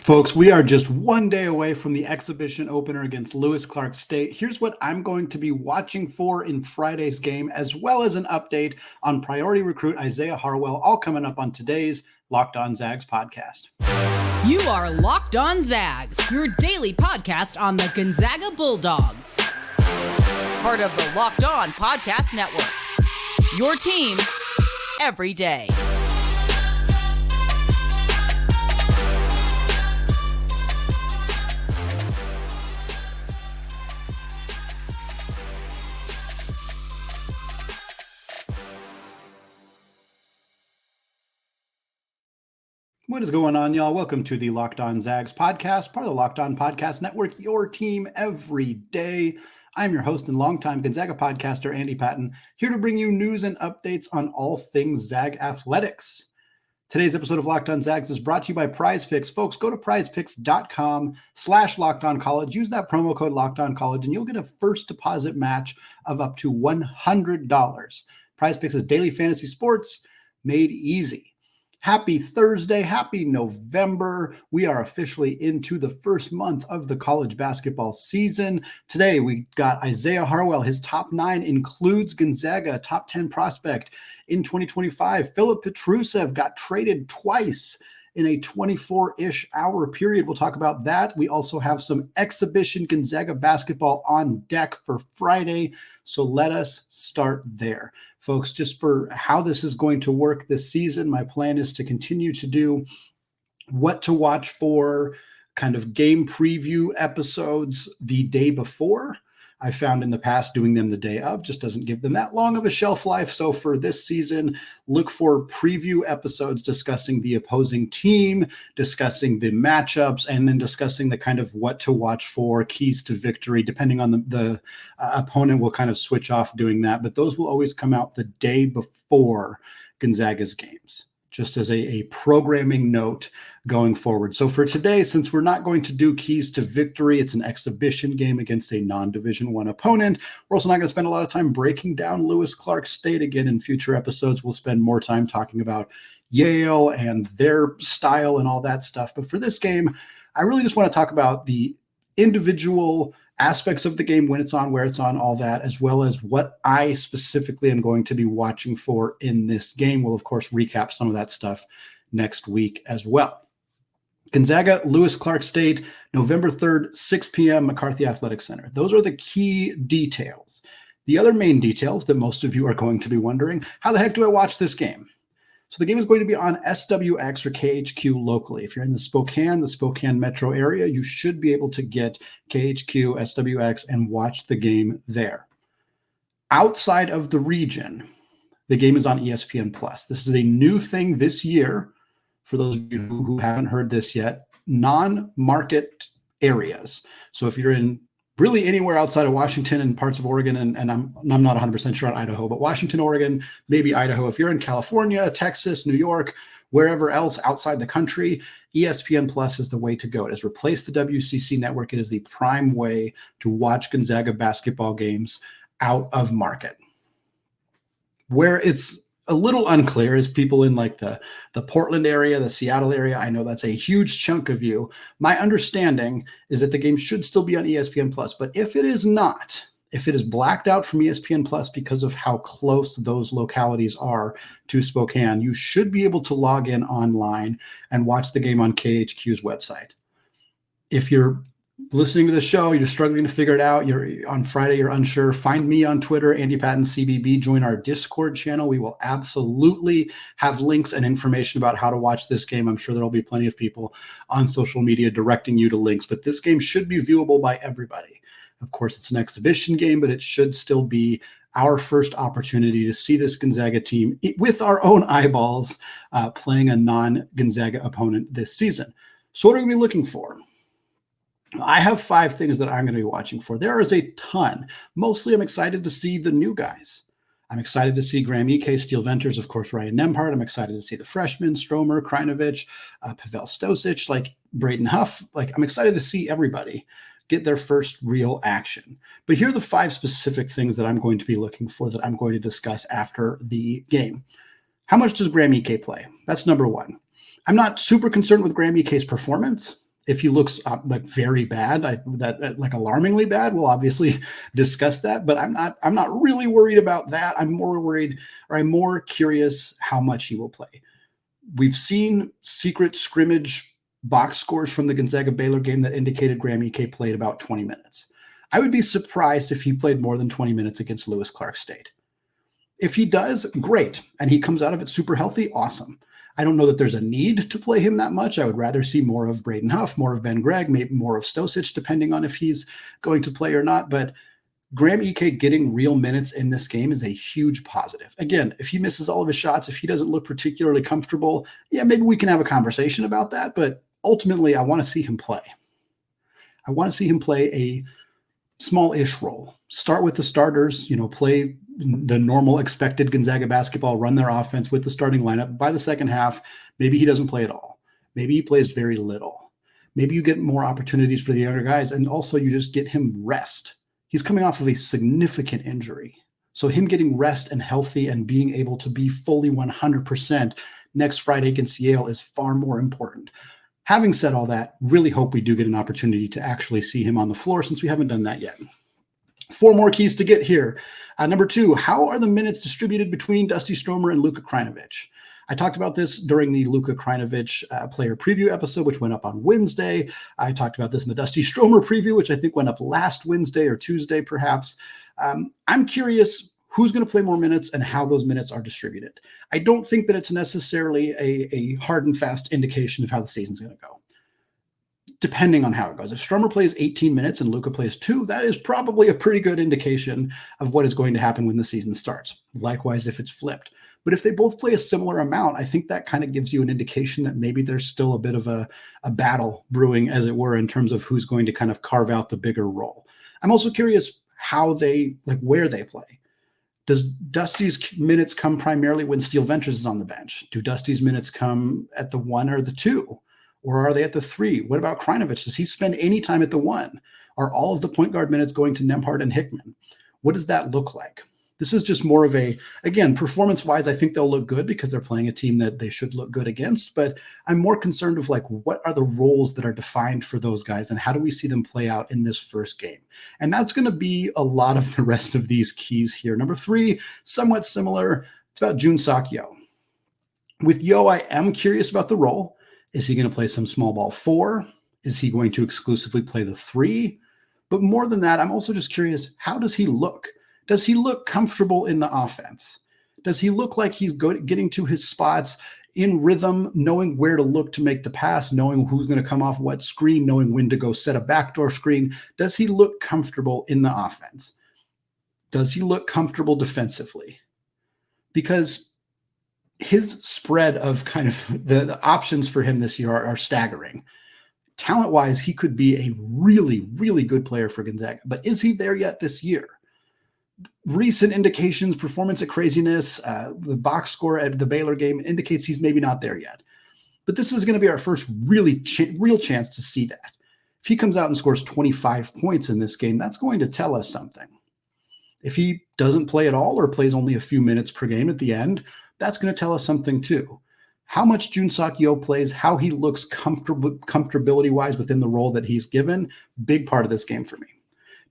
Folks, we are just one day away from the exhibition opener against Lewis Clark State. Here's what I'm going to be watching for in Friday's game, as well as an update on priority recruit Isiah Harwell, all coming up on today's Locked On Zags podcast. You are Locked On Zags, your daily podcast on the Gonzaga Bulldogs. Part of the Locked On Podcast Network. Your team every day. What is going on, y'all? Welcome to the Locked On Zags podcast, part of the Locked On Podcast Network, your team every day. I'm your host and longtime Gonzaga podcaster, Andy Patton, here to bring you news and updates on all things Zag athletics. Today's episode of Locked On Zags is brought to you by Prize Picks. Folks, go to prizepicks.com/LockedOnCollege. Use that promo code LockedOnCollege, and you'll get a first deposit match of up to $100. Prize Picks is daily fantasy sports made easy. Happy Thursday, happy November. We are officially into the first month of the college basketball season. Today, we got Isiah Harwell. His top 9 includes Gonzaga, a top 10 prospect in 2025. Filip Petrusev got traded twice in a 24-ish hour period. We'll talk about that. We also have some exhibition Gonzaga basketball on deck for Friday. So let us start there. Folks, just for how this is going to work this season, my plan is to continue to do what to watch for kind of game preview episodes the day before. I found in the past doing them the day of just doesn't give them that long of a shelf life. So for this season, look for preview episodes discussing the opposing team, discussing the matchups, and then discussing the kind of what to watch for, keys to victory. Depending on the opponent, we'll kind of switch off doing that. But those will always come out the day before Gonzaga's games, just as a programming note going forward. So for today, since we're not going to do keys to victory, it's an exhibition game against a non-Division I opponent. We're also not going to spend a lot of time breaking down Lewis Clark State again. In future episodes, we'll spend more time talking about Yale and their style and all that stuff. But for this game, I really just want to talk about the individual aspects of the game, when it's on, where it's on, all that, as well as what I specifically am going to be watching for in this game. We'll, of course, recap some of that stuff next week as well. Gonzaga, Lewis Clark State, November 3rd, 6 p.m., McCarthy Athletic Center. Those are the key details. The other main details that most of you are going to be wondering, how the heck do I watch this game? So the game is going to be on SWX or KHQ locally. If you're in the Spokane metro area, you should be able to get KHQ, SWX, and watch the game there. Outside of the region, the game is on ESPN+. This is a new thing this year, for those of you who haven't heard this yet, non-market areas. So if you're in really anywhere outside of Washington and parts of Oregon, and I'm not 100% sure on Idaho, but Washington, Oregon, maybe Idaho. If you're in California, Texas, New York, wherever else outside the country, ESPN Plus is the way to go. It has replaced the WCC network. It is the prime way to watch Gonzaga basketball games out of market. Where it's a little unclear is people in like the Portland area, the Seattle area. I know that's a huge chunk of you. My understanding is that the game should still be on ESPN Plus, but if it is not, if it is blacked out from ESPN Plus because of how close those localities are to Spokane, you should be able to log in online and watch the game on KHQ's website. If you're listening to the show, you're struggling to figure it out, you're on Friday, you're unsure, find me on Twitter, Andy Patton CBB, join our Discord channel. We will absolutely have links and information about how to watch this game. I'm sure there'll be plenty of people on social media directing you to links, but this game should be viewable by everybody. Of course, it's an exhibition game, but it should still be our first opportunity to see this Gonzaga team with our own eyeballs playing a non-Gonzaga opponent this season. So what are we looking for? I have 5 things that I'm going to be watching for. There is a ton. Mostly I'm excited to see the new guys. I'm excited to see Graham Ike, Steel Venters, of course, Ryan Nembhard. I'm excited to see the freshmen, Stromer, Krajnovic, Pavel Stosic, like Braden Huff. Like, I'm excited to see everybody get their first real action. But here are the 5 specific things that I'm going to be looking for that I'm going to discuss after the game. How much does Graham Ike play? That's number 1. I'm not super concerned with Graham Ike's performance. If he looks like very bad, like alarmingly bad, we'll obviously discuss that. But I'm not really worried about that. I'm more curious how much he will play. We've seen secret scrimmage box scores from the Gonzaga Baylor game that indicated Graham Ike played about 20 minutes. I would be surprised if he played more than 20 minutes against Lewis Clark State. If he does, great, and he comes out of it super healthy, awesome. I don't know that there's a need to play him that much. I would rather see more of Braden Huff, more of Ben Gregg, maybe more of Stosic, depending on if he's going to play or not. But Graham Ike getting real minutes in this game is a huge positive. Again, if he misses all of his shots, if he doesn't look particularly comfortable, yeah, maybe we can have a conversation about that. But ultimately, I want to see him play. I want to see him play a small-ish role. Start with the starters, play the normal expected Gonzaga basketball, run their offense with the starting lineup. By the second half, maybe he doesn't play at all. Maybe he plays very little. Maybe you get more opportunities for the younger guys, and also you just get him rest. He's coming off of a significant injury. So him getting rest and healthy and being able to be fully 100% next Friday against Yale is far more important. Having said all that, really hope we do get an opportunity to actually see him on the floor since we haven't done that yet. 4 more keys to get here. Number 2, how are the minutes distributed between Dusty Stromer and Luka Krajnovic? I talked about this during the Luka Krajnovic player preview episode, which went up on Wednesday. I talked about this in the Dusty Stromer preview, which I think went up last Wednesday or Tuesday, perhaps. I'm curious who's going to play more minutes and how those minutes are distributed. I don't think that it's necessarily a hard and fast indication of how the season's going to go, depending on how it goes. If Stromer plays 18 minutes and Luka plays 2, that is probably a pretty good indication of what is going to happen when the season starts. Likewise, if it's flipped. But if they both play a similar amount, I think that kind of gives you an indication that maybe there's still a bit of a battle brewing, as it were, in terms of who's going to kind of carve out the bigger role. I'm also curious where they play. Does Dusty's minutes come primarily when Steele Ventures is on the bench? Do Dusty's minutes come at the 1 or the 2? Or are they at the 3? What about Krajnovic? Does he spend any time at the 1? Are all of the point guard minutes going to Nembhard and Hickman? What does that look like? This is just more of again, performance-wise, I think they'll look good because they're playing a team that they should look good against. But I'm more concerned of what are the roles that are defined for those guys and how do we see them play out in this first game? And that's going to be a lot of the rest of these keys here. Number 3, somewhat similar. It's about Jun Sakyo. With Yo, I am curious about the role. Is he going to play some small ball 4? Is he going to exclusively play the 3? But more than that, I'm also just curious, how does he look? Does he look comfortable in the offense? Does he look like he's getting to his spots in rhythm, knowing where to look to make the pass, knowing who's going to come off what screen, knowing when to go set a backdoor screen? Does he look comfortable in the offense? Does he look comfortable defensively? Because his spread of kind of the options for him this year are staggering. Talent-wise, he could be a really, really good player for Gonzaga. But is he there yet this year? Recent indications, performance at craziness, the box score at the Baylor game indicates he's maybe not there yet. But this is going to be our first real chance to see that. If he comes out and scores 25 points in this game, that's going to tell us something. If he doesn't play at all or plays only a few minutes per game at the end, that's going to tell us something too. How much Jun Sakyo plays, how he looks comfortability-wise within the role that he's given, big part of this game for me.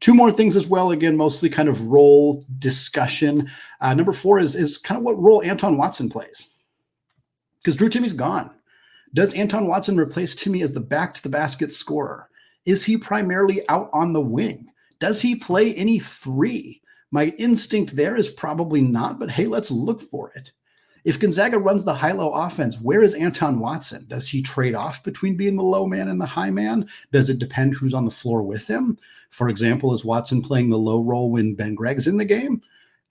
2 more things as well, again, mostly kind of role discussion. Number 4 is kind of what role Anton Watson plays. Because Drew Timme's gone. Does Anton Watson replace Timme as the back-to-the-basket scorer? Is he primarily out on the wing? Does he play any 3? My instinct there is probably not, but hey, let's look for it. If Gonzaga runs the high-low offense, where is Anton Watson? Does he trade off between being the low man and the high man? Does it depend who's on the floor with him? For example, is Watson playing the low role when Ben Gregg's in the game?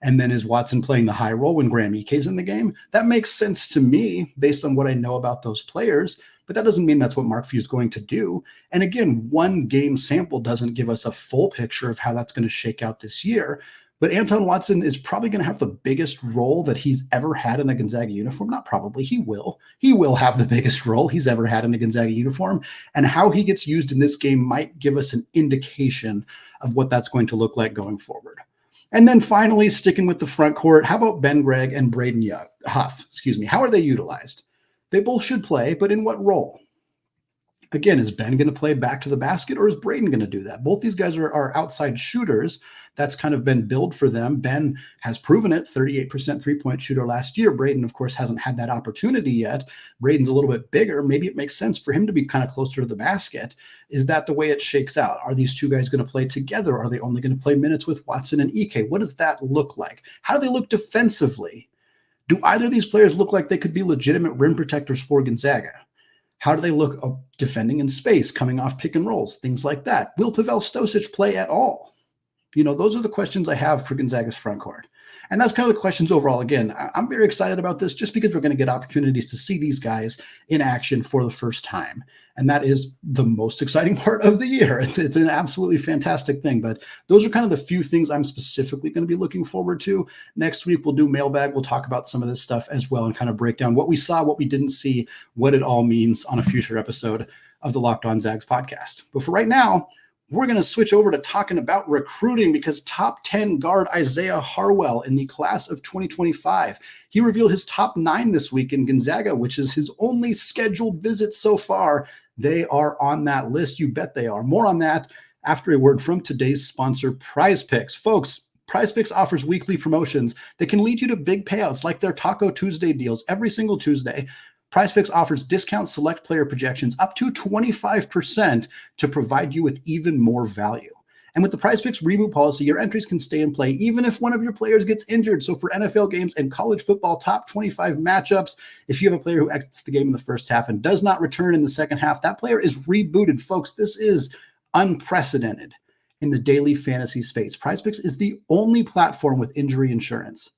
And then is Watson playing the high role when Graham Ike's in the game? That makes sense to me based on what I know about those players, but that doesn't mean that's what Mark Few is going to do. And again, 1 game sample doesn't give us a full picture of how that's going to shake out this year. But Anton Watson is probably going to have the biggest role that he's ever had in a Gonzaga uniform. Not probably, he will. He will have the biggest role he's ever had in a Gonzaga uniform. And how he gets used in this game might give us an indication of what that's going to look like going forward. And then finally, sticking with the front court, how about Ben Gregg and Braden Huff? How are they utilized? They both should play, but in what role? Again, is Ben going to play back to the basket, or is Braden going to do that? Both these guys are outside shooters. That's kind of been billed for them. Ben has proven it, 38% three-point shooter last year. Braden, of course, hasn't had that opportunity yet. Braden's a little bit bigger. Maybe it makes sense for him to be kind of closer to the basket. Is that the way it shakes out? Are these two guys going to play together? Are they only going to play minutes with Watson and Ike? What does that look like? How do they look defensively? Do either of these players look like they could be legitimate rim protectors for Gonzaga? How do they look defending in space, coming off pick and rolls, things like that? Will Pavel Stosic play at all? Those are the questions I have for Gonzaga's front court. And that's kind of the questions overall. Again, I'm very excited about this just because we're going to get opportunities to see these guys in action for the first time. And that is the most exciting part of the year. It's an absolutely fantastic thing. But those are kind of the few things I'm specifically going to be looking forward to. Next week, we'll do mailbag. We'll talk about some of this stuff as well and kind of break down what we saw, what we didn't see, what it all means on a future episode of the Locked On Zags podcast. But for right now, we're going to switch over to talking about recruiting because top 10 guard Isiah Harwell in the class of 2025. He revealed his top 9 this week in Gonzaga, which is his only scheduled visit so far. They are on that list. You bet they are. More on that after a word from today's sponsor, Prize Picks. Folks, Prize Picks offers weekly promotions that can lead you to big payouts like their Taco Tuesday deals every single Tuesday. Prize Picks offers discount select player projections up to 25% to provide you with even more value. And with the Prize Picks reboot policy, your entries can stay in play even if one of your players gets injured. So for NFL games and college football top 25 matchups, if you have a player who exits the game in the first half and does not return in the second half, that player is rebooted. Folks, this is unprecedented in the daily fantasy space. Prize Picks is the only platform with injury insurance.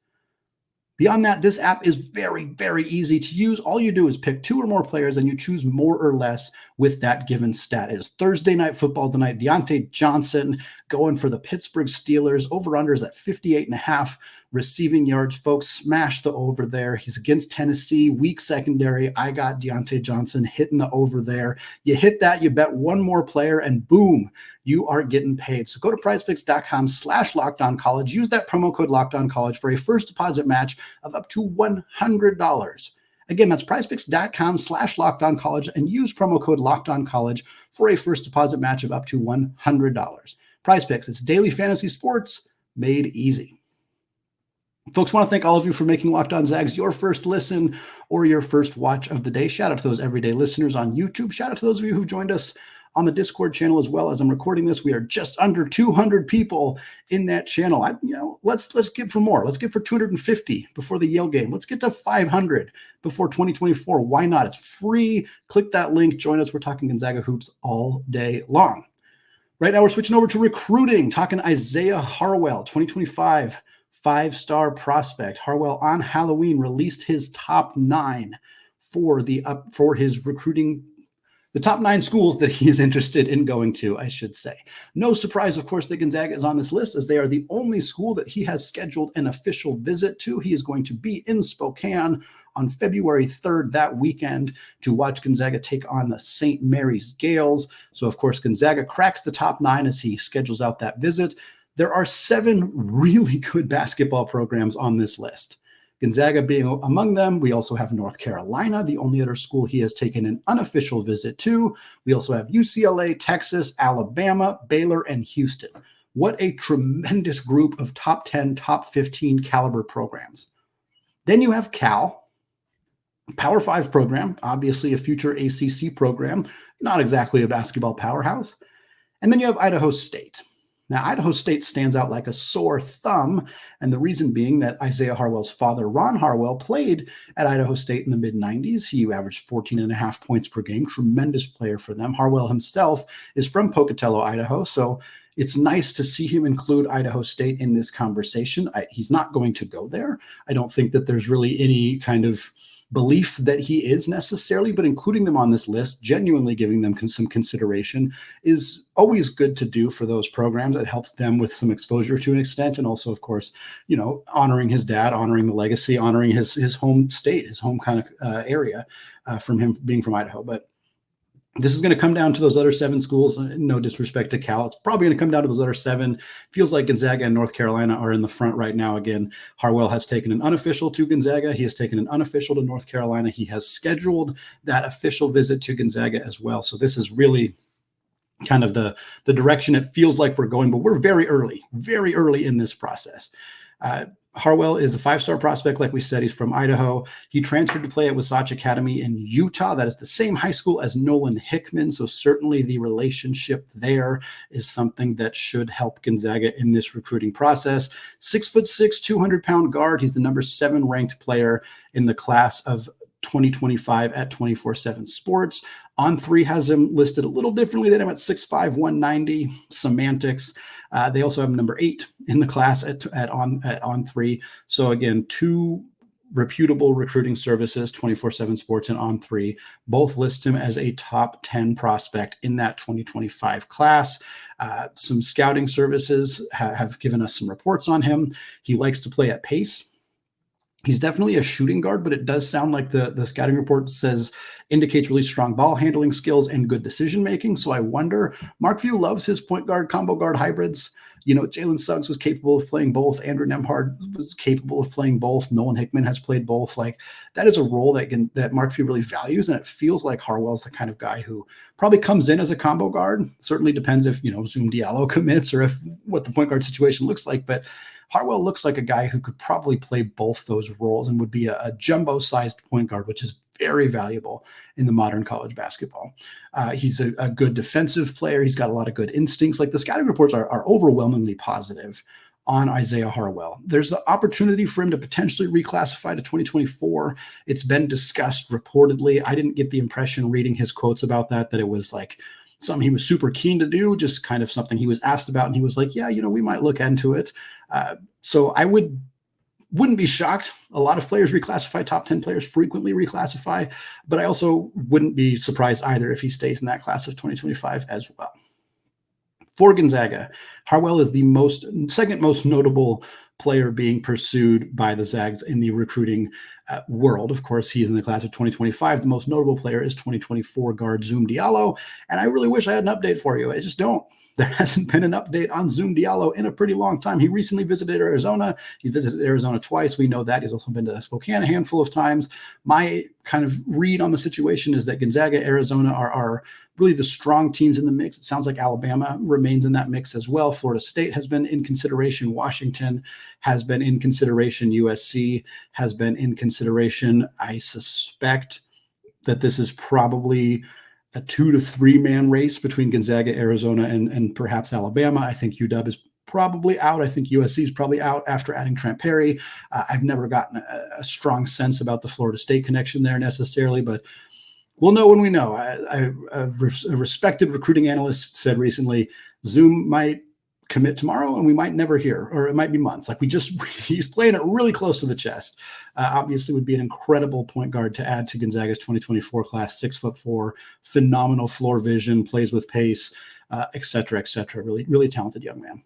Beyond that, this app is very, very easy to use. All you do is pick 2 or more players and you choose more or less with that given stat. It is Thursday night football tonight. Deontay Johnson going for the Pittsburgh Steelers. Over-unders at 58.5 receiving yards. Folks, smash the over there. He's against Tennessee, weak secondary. I got Deontay Johnson hitting the over there. You hit that, you bet one more player, and boom, you are getting paid. So go to prizepicks.com/lockedoncollege. Use that promo code lockedoncollege for a first deposit match of up to $100. Again, that's prizepicks.com/lockedoncollege and use promo code lockedoncollege for a first deposit match of up to $100. Prize Picks, it's daily fantasy sports made easy. Folks, want to thank all of you for making Locked On Zags your first listen or your first watch of the day. Shout out to those everyday listeners on YouTube. Shout out to those of you who've joined us on the Discord channel as well. As I'm recording this, we are just under 200 people in that channel. Let's get for more. Let's get for 250 before the Yale game. Let's get to 500 before 2024. Why not? It's free. Click that link. Join us. We're talking Gonzaga hoops all day long. Right now, we're switching over to recruiting, talking Isiah Harwell, 2025 5-star prospect. Harwell on Halloween released his top 9 for his recruiting, the top 9 schools that he is interested in going to, I should say. No surprise, of course, that Gonzaga is on this list as they are the only school that he has scheduled an official visit to. He is going to be in Spokane on February 3rd that weekend to watch Gonzaga take on the St. Mary's Gales. So, of course, Gonzaga cracks the top 9 as he schedules out that visit. There are 7 really good basketball programs on this list. Gonzaga being among them. We also have North Carolina, the only other school he has taken an unofficial visit to. We also have UCLA, Texas, Alabama, Baylor, and Houston. What a tremendous group of top 10, top 15 caliber programs. Then you have Cal, Power 5 program, obviously a future ACC program, not exactly a basketball powerhouse. And then you have Idaho State. Now, Idaho State stands out like a sore thumb, and the reason being that Isiah Harwell's father, Ron Harwell, played at Idaho State in the mid-90s. He averaged 14.5 points per game, tremendous player for them. Harwell himself is from Pocatello, Idaho, so it's nice to see him include Idaho State in this conversation. He's not going to go there. I don't think that there's really any kind of belief that he is necessarily, but including them on this list, genuinely giving them some consideration is always good to do for those programs. It helps them with some exposure to an extent. And also, of course, honoring his dad, honoring the legacy, honoring his home state, his home kind of area from him being from Idaho. But This is going to come down to those other 7 schools. No disrespect to Cal. It's probably going to come down to those other 7. Feels like Gonzaga and North Carolina are in the front right now. Again, Harwell has taken an unofficial to Gonzaga. He has taken an unofficial to North Carolina. He has scheduled that official visit to Gonzaga as well. So this is really kind of the direction it feels like we're going, but we're very early in this process. Harwell is a 5-star prospect. Like we said, he's from Idaho. He transferred to play at Wasatch Academy in Utah. That is the same high school as Nolan Hickman. So certainly the relationship there is something that should help Gonzaga in this recruiting process. 6'6", 200-pound guard. He's the number 7 ranked player in the class of 2025 at 24/7 Sports. On3 has him listed a little differently. They have him at 6'5", 190. Semantics. They also have him number 8 in the class at On3. So again, 2 reputable recruiting services, 24/7 Sports and On3, both list him as a top 10 prospect in that 2025 class. Some scouting services have given us some reports on him. He likes to play at pace. He's definitely a shooting guard, but it does sound like the scouting report indicates really strong ball handling skills and good decision making. So I wonder, Mark Few loves his point guard, combo guard hybrids. You know, Jalen Suggs was capable of playing both. Andrew Nembhard was capable of playing both. Nolan Hickman has played both. Like, that is a role that Mark Few really values, and it feels like Harwell's the kind of guy who probably comes in as a combo guard. Certainly depends if, Zoom Diallo commits or what the point guard situation looks like, but Harwell looks like a guy who could probably play both those roles and would be a jumbo-sized point guard, which is very valuable in the modern college basketball. He's a good defensive player. He's got a lot of good instincts. Like, the scouting reports are overwhelmingly positive on Isiah Harwell. There's the opportunity for him to potentially reclassify to 2024. It's been discussed reportedly. I didn't get the impression reading his quotes about that it was like something he was super keen to do, just kind of something he was asked about. And he was like, yeah, we might look into it. So I wouldn't be shocked. A lot of players reclassify. Top 10 players frequently reclassify, but I also wouldn't be surprised either if he stays in that class of 2025 as well. For Gonzaga, Harwell is the second most notable player being pursued by the Zags in the recruiting world. Of course, he's in the class of 2025. The most notable player is 2024 guard Zoom Diallo. And I really wish I had an update for you. I just don't. There hasn't been an update on Zoom Diallo in a pretty long time. He recently visited Arizona. He visited Arizona twice. We know that. He's also been to Spokane a handful of times. My kind of read on the situation is that Gonzaga, Arizona are really the strong teams in the mix. It sounds like Alabama remains in that mix as well. Florida State has been in consideration. Washington has been in consideration. USC has been in consideration. I suspect that this is probably a 2 to 3 man race between Gonzaga, Arizona, and perhaps Alabama. I think UW is probably out. I think USC is probably out after adding Trent Perry. I've never gotten a strong sense about the Florida State connection there necessarily, but we'll know when we know. A respected recruiting analyst said recently, Zoom might commit tomorrow and we might never hear, or it might be months. Like, he's playing it really close to the chest. Obviously would be an incredible point guard to add to Gonzaga's 2024 class. 6'4", phenomenal floor vision, plays with pace, et cetera, et cetera. Really, really talented young man.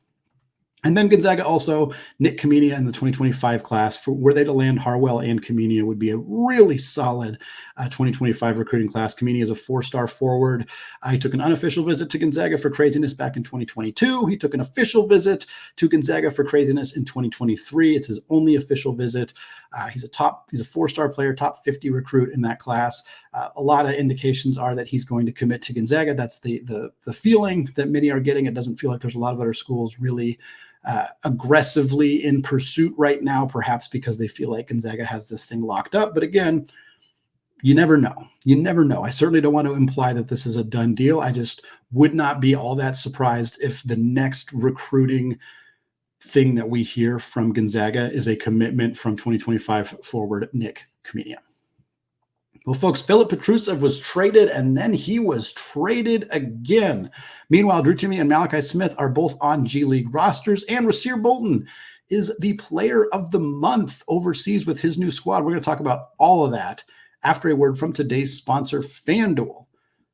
And then Gonzaga also, Nick Kamenia in the 2025 class. Were they to land Harwell and Kamenia, would be a really solid 2025 recruiting class. Kamenia is a 4-star forward. He took an unofficial visit to Gonzaga for craziness back in 2022. He took an official visit to Gonzaga for craziness in 2023. It's his only official visit. He's a 4-star player, top 50 recruit in that class. A lot of indications are that he's going to commit to Gonzaga. That's the feeling that many are getting. It doesn't feel like there's a lot of other schools really aggressively in pursuit right now, perhaps because they feel like Gonzaga has this thing locked up. But again, you never know. You never know. I certainly don't want to imply that this is a done deal. I just would not be all that surprised if the next recruiting thing that we hear from Gonzaga is a commitment from 2025 forward Nick Kamenia. Well, folks, Filip Petrusev was traded, and then he was traded again. Meanwhile, Drew Timme and Malachi Smith are both on G League rosters, and Rasir Bolton is the player of the month overseas with his new squad. We're going to talk about all of that after a word from today's sponsor, FanDuel.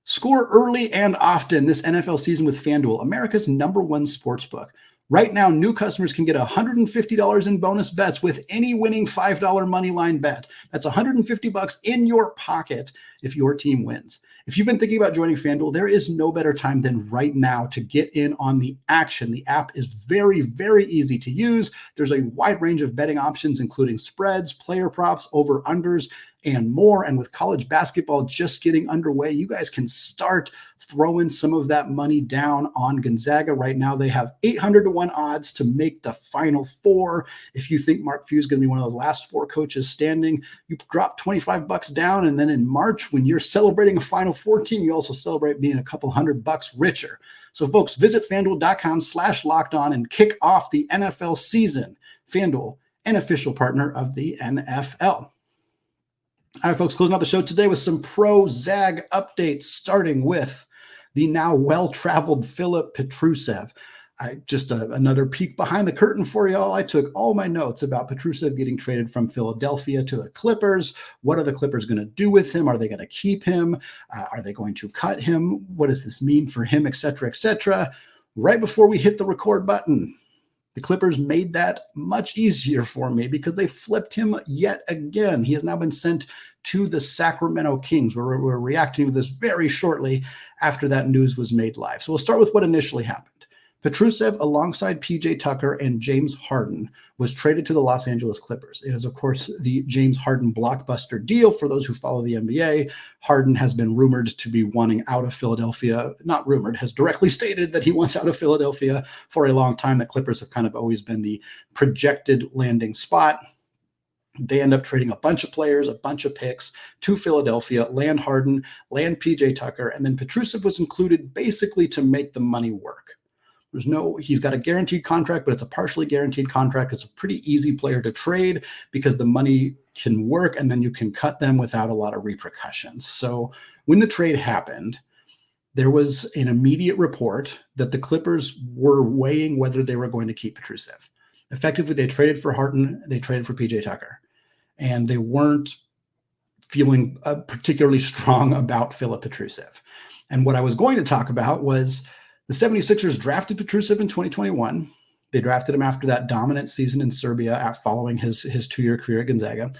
Score early and often this NFL season with FanDuel, America's #1 sportsbook. Right now, new customers can get $150 in bonus bets with any winning $5 money line bet. That's $150 in your pocket if your team wins. If you've been thinking about joining FanDuel, there is no better time than right now to get in on the action. The app is very, very easy to use. There's a wide range of betting options, including spreads, player props, over-unders, and more. And with college basketball just getting underway, you guys can start throwing some of that money down on Gonzaga. Right now, they have 800-1 odds to make the Final Four. If you think Mark Few is going to be one of those last 4 coaches standing, you drop $25 down. And then in March, when you're celebrating a Final Four team, you also celebrate being a couple $100 richer. So folks, visit FanDuel.com/lockedon and kick off the NFL season. FanDuel, an official partner of the NFL. All right, folks, closing out the show today with some pro Zag updates, starting with the now well-traveled Filip Petrusev. Another peek behind the curtain for y'all. I took all my notes about Petrusev getting traded from Philadelphia to the Clippers. What are the Clippers going to do with him? Are they going to keep him? Are they going to cut him? What does this mean for him, et cetera, et cetera? Right before we hit the record button, the Clippers made that much easier for me because they flipped him yet again. He has now been sent to the Sacramento Kings. We're reacting to this very shortly after that news was made live. So we'll start with what initially happened. Petrusev, alongside PJ Tucker and James Harden, was traded to the Los Angeles Clippers. It is, of course, the James Harden blockbuster deal. For those who follow the NBA, Harden has been rumored to be wanting out of Philadelphia. Not rumored, has directly stated that he wants out of Philadelphia for a long time. The Clippers have kind of always been the projected landing spot. They end up trading a bunch of players, a bunch of picks to Philadelphia, land Harden, land PJ Tucker, and then Petrusev was included basically to make the money work. He's got a guaranteed contract, but it's a partially guaranteed contract. It's a pretty easy player to trade because the money can work and then you can cut them without a lot of repercussions. So when the trade happened, there was an immediate report that the Clippers were weighing whether they were going to keep Petrusev. Effectively, they traded for Harden, they traded for PJ Tucker, and they weren't feeling particularly strong about Filip Petrusev. And what I was going to talk about was the 76ers drafted Petrusev in 2021. They drafted him after that dominant season in Serbia following his 2-year career at Gonzaga.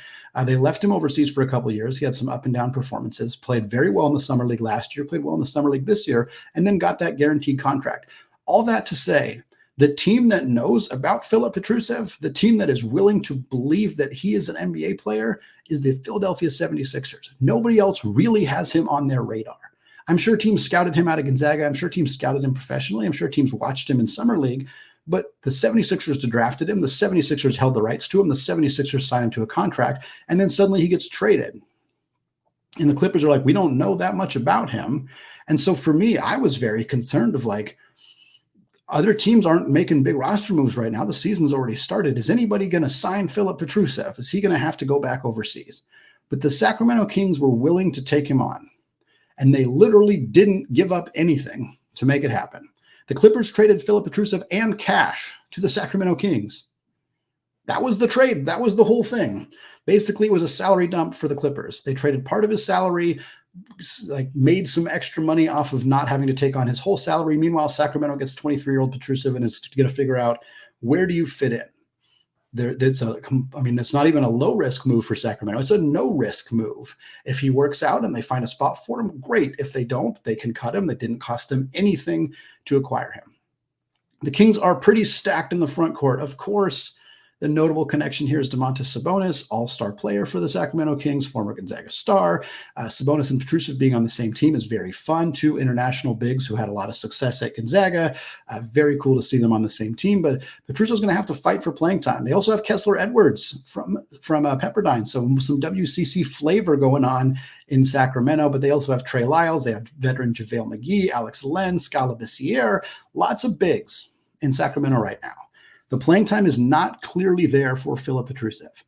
They left him overseas for a couple of years. He had some up and down performances, played very well in the Summer League last year, played well in the Summer League this year, and then got that guaranteed contract. All that to say, the team that knows about Filip Petrusev, the team that is willing to believe that he is an NBA player, is the Philadelphia 76ers. Nobody else really has him on their radar. I'm sure teams scouted him out of Gonzaga. I'm sure teams scouted him professionally. I'm sure teams watched him in Summer League. But the 76ers drafted him. The 76ers held the rights to him. The 76ers signed him to a contract. And then suddenly he gets traded. And the Clippers are like, we don't know that much about him. And so for me, I was very concerned of other teams aren't making big roster moves right now. The season's already started. Is anybody going to sign Filip Petrusev? Is he going to have to go back overseas? But the Sacramento Kings were willing to take him on. And they literally didn't give up anything to make it happen. The Clippers traded Filip Petrusev and cash to the Sacramento Kings. That was the trade. That was the whole thing. Basically, it was a salary dump for the Clippers. They traded part of his salary, made some extra money off of not having to take on his whole salary. Meanwhile, Sacramento gets 23-year-old Petrusev and is going to figure out, where do you fit in? It's not even a low-risk move for Sacramento. It's a no-risk move. If he works out and they find a spot for him, great. If they don't, they can cut him. It didn't cost them anything to acquire him. The Kings are pretty stacked in the front court. Of course, the notable connection here is Domantas Sabonis, all-star player for the Sacramento Kings, former Gonzaga star. Sabonis and Petrusev being on the same team is very fun. 2 international bigs who had a lot of success at Gonzaga. Very cool to see them on the same team, but Petrusev's going to have to fight for playing time. They also have Kessler Edwards from Pepperdine, so some WCC flavor going on in Sacramento, but they also have Trey Lyles. They have veteran JaVale McGee, Alex Len, Scala Bissiere, lots of bigs in Sacramento right now. The playing time is not clearly there for Filip Petrusev,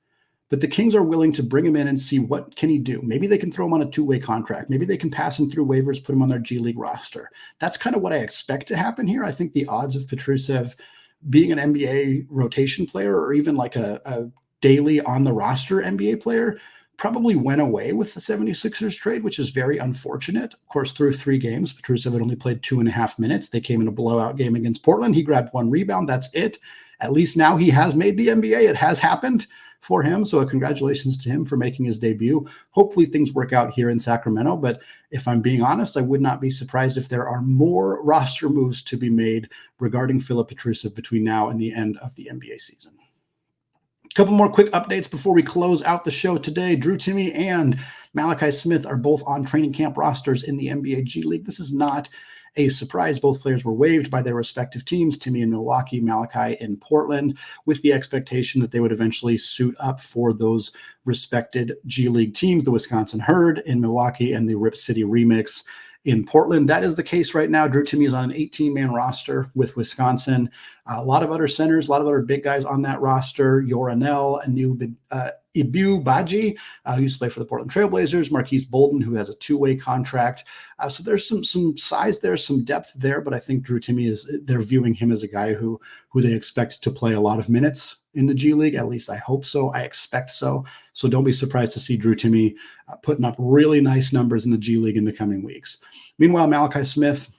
but the Kings are willing to bring him in and see what can he do. Maybe they can throw him on a 2-way contract. Maybe they can pass him through waivers, put him on their G League roster. That's kind of what I expect to happen here. I think the odds of Petrusev being an NBA rotation player or even a daily on the roster NBA player probably went away with the 76ers trade, which is very unfortunate. Of course, through 3 games, Petrusev had only played 2.5 minutes. They came in a blowout game against Portland. He grabbed 1 rebound. That's it. at least now he has made the NBA. It has happened for him. So congratulations to him for making his debut. Hopefully things work out here in Sacramento. But if I'm being honest, I would not be surprised if there are more roster moves to be made regarding Filip Petrusev between now and the end of the NBA season. A couple more quick updates before we close out the show today. Drew Timme and Malachi Smith are both on training camp rosters in the NBA G League. This is not a surprise. Both players were waived by their respective teams, Timme in Milwaukee, Malachi in Portland, with the expectation that they would eventually suit up for those respected G League teams, the Wisconsin Herd in Milwaukee and the Rip City Remix in Portland. That is the case right now. Drew Timme is on an 18-man roster with Wisconsin. A lot of other centers, a lot of other big guys on that roster. Yoranel, a new Ibu Baji, who used to play for the Portland Trailblazers, Marquise Bolden, who has a two-way contract. So there's some size there, some depth there, but I think Drew Timme they're viewing him as a guy who they expect to play a lot of minutes in the G League. At least I hope so. I expect so. So don't be surprised to see Drew Timme putting up really nice numbers in the G League in the coming weeks. Meanwhile, Malachi Smith,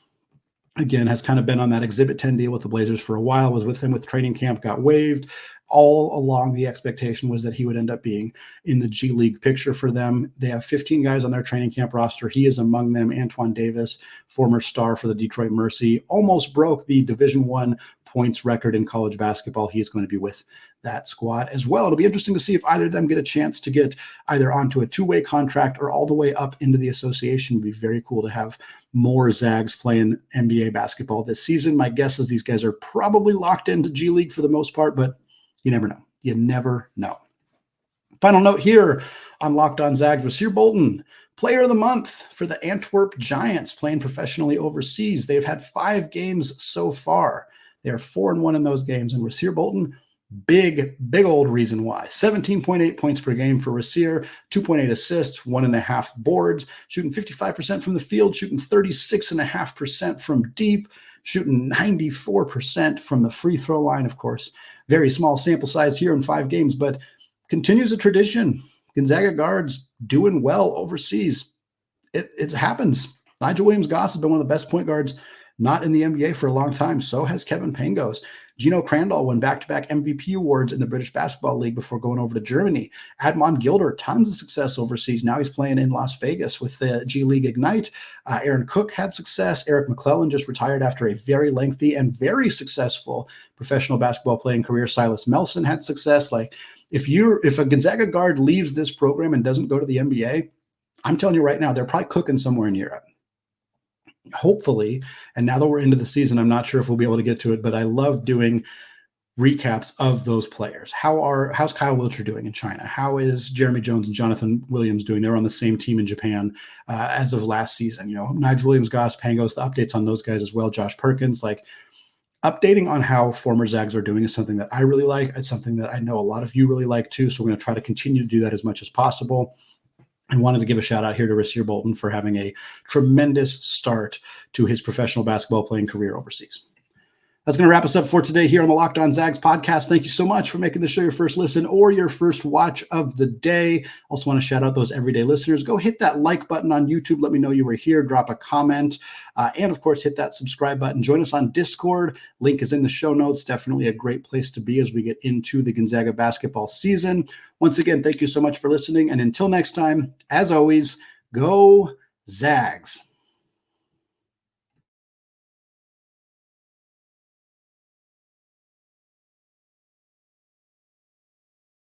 again, has kind of been on that Exhibit 10 deal with the Blazers for a while, was with them with training camp, got waived. All along, the expectation was that he would end up being in the G League picture for them. They have 15 guys on their training camp roster. He is among them. Antoine Davis, former star for the Detroit Mercy, almost broke the Division I points record in college basketball. He is going to be with that squad as well. It'll be interesting to see if either of them get a chance to get either onto a two-way contract or all the way up into the association. It'd be very cool to have more Zags playing NBA basketball this season. My guess is these guys are probably locked into G League for the most part, but you never know. You never know. Final note here on Locked On Zags. Rasir Bolton, Player of the Month for the Antwerp Giants, playing professionally overseas. They've had 5 games so far. They are 4-1 in those games. And Rasir Bolton, big old reason why. 17.8 points per game for Rasir, 2.8 assists, 1.5 boards, shooting 55% from the field, shooting 36.5% from deep, shooting 94% from the free throw line. Of course, very small sample size here in 5 games, but continues a tradition. Gonzaga guards doing well overseas. It happens. Nigel Williams-Goss has been one of the best point guards not in the NBA for a long time. So has Kevin Pangos. Gino Crandall won back-to-back MVP awards in the British Basketball League before going over to Germany. Admon Gilder, tons of success overseas. Now he's playing in Las Vegas with the G League Ignite. Aaron Cook had success. Eric McClellan just retired after a very lengthy and very successful professional basketball playing career. Silas Melson had success. Like if a Gonzaga guard leaves this program and doesn't go to the NBA, I'm telling you right now, they're probably cooking somewhere in Europe. Hopefully, and now that we're into the season, I'm not sure if we'll be able to get to it, but I love doing recaps of those players. How's Kyle Wiltshire doing in China? How is Jeremy Jones and Jonathan Williams doing? They're on the same team in Japan as of last season. Nigel Williams-Goss, Pangos, the updates on those guys as well. Josh Perkins, like updating on how former Zags are doing is something that I really like. It's something that I know a lot of you really like too. So we're going to try to continue to do that as much as possible. I wanted to give a shout out here to Rasir Bolton for having a tremendous start to his professional basketball playing career overseas. That's going to wrap us up for today here on the Locked On Zags podcast. Thank you so much for making the show your first listen or your first watch of the day. Also want to shout out those everyday listeners. Go hit that like button on YouTube. Let me know you were here. Drop a comment. And of course, hit that subscribe button. Join us on Discord. Link is in the show notes. Definitely a great place to be as we get into the Gonzaga basketball season. Once again, thank you so much for listening. And until next time, as always, go Zags.